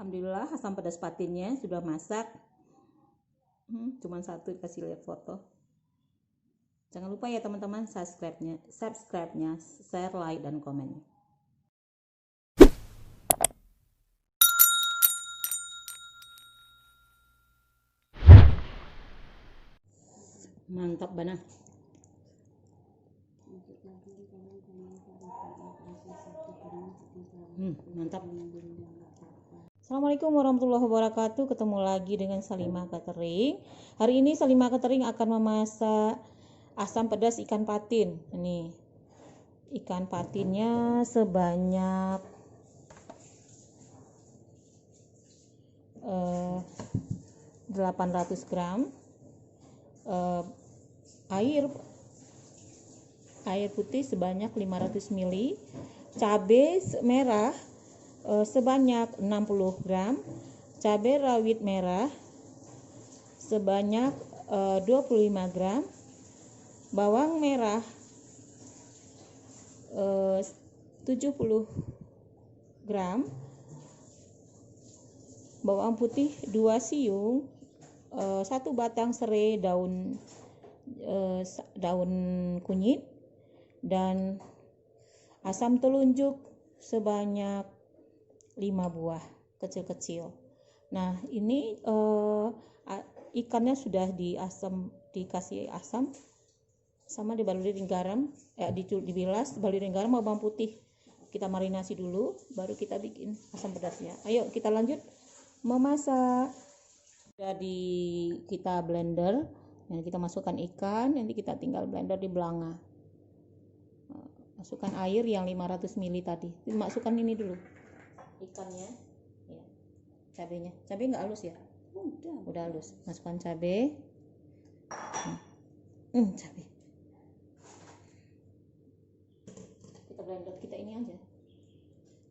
Alhamdulillah asam pedas patinnya sudah masak. Cuman satu, kasih lihat foto. Jangan lupa ya teman-teman, subscribe-nya, share, like, dan komen. Mantap banget. Mantap. Assalamualaikum warahmatullahi wabarakatuh. Ketemu lagi dengan Salimah Catering. Hari ini Salimah Catering akan memasak asam pedas ikan patin. Ini ikan patinnya sebanyak 800 gram. Air putih sebanyak 500 ml. Cabai merah sebanyak 60 gram, cabai rawit merah sebanyak 25 gram, bawang merah 70 gram, bawang putih 2 siung, 1 batang serai daun kunyit, dan asam telunjuk sebanyak 5 buah kecil-kecil. Nah, ini ikannya sudah dikasih asam sama dibalurin garam, dibilas, dibalurin garam sama bawang putih. Kita marinasi dulu, baru kita bikin asam pedasnya. Ayo kita lanjut memasak. Sudah kita blender, dan kita masukkan ikan, nanti kita tinggal blender di belanga. Masukkan air yang 500 ml tadi. Masukkan ini dulu. Ikannya, ya. Cabenya nggak halus ya? Udah halus. Masukkan cabai. Cabai. Kita blender, kita ini aja.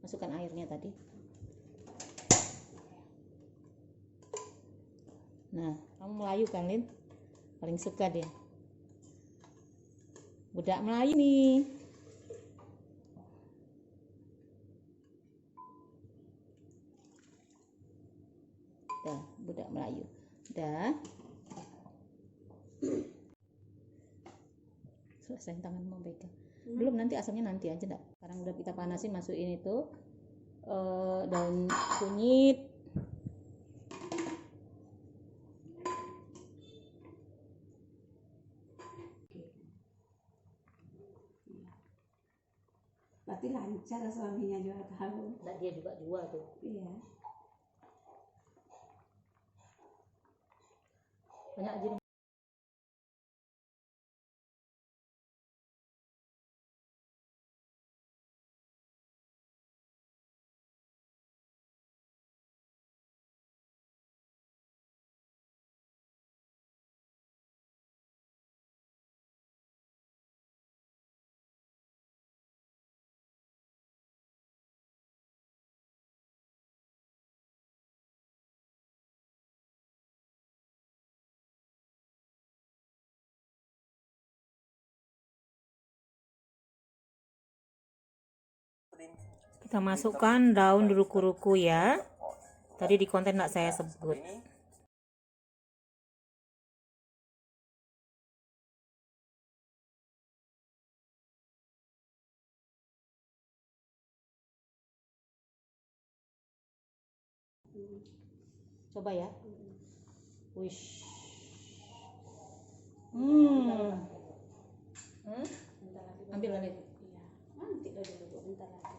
Masukkan airnya tadi. Nah, kamu Melayu kan, Lin? Paling suka dia. Budak Melayu nih. Budak Melayu. Udah. Selesai tangan mau pegang. Belum, nanti asamnya nanti aja enggak. Sekarang udah kita panasin, masukin itu daun kunyit. Berarti lancar suaminya juga tahu. Nah, dia juga jual tuh. Iya. Banyak aja. Kita masukkan daun ruku-ruku ya. Tadi di konten nggak saya sebut. Coba ya. Wish. Ambil lagi. Iya. Nanti dulu bentar lagi.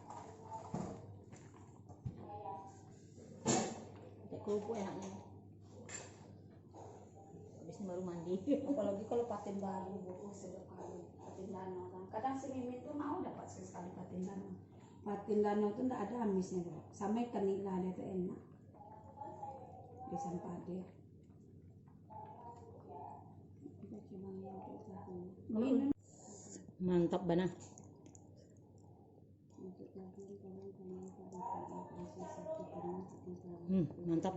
Kerupuk enaknya. Habis ini baru mandi. Apalagi kalau patin baru, sedap kali patin danau kan. Kadang si Mimin tuh mau dapat sekali patin danau. Patin danau tuh nggak ada amisnya tuh. Sama ikan nila dia tuh enak. Pisang pade. Mantap banget. Mantap.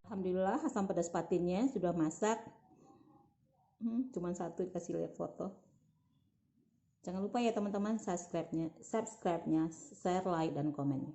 Alhamdulillah asam pedas patinnya sudah masak. Cuman satu dikasih lihat foto. Jangan lupa ya teman-teman subscribe-nya, share, like, dan komen.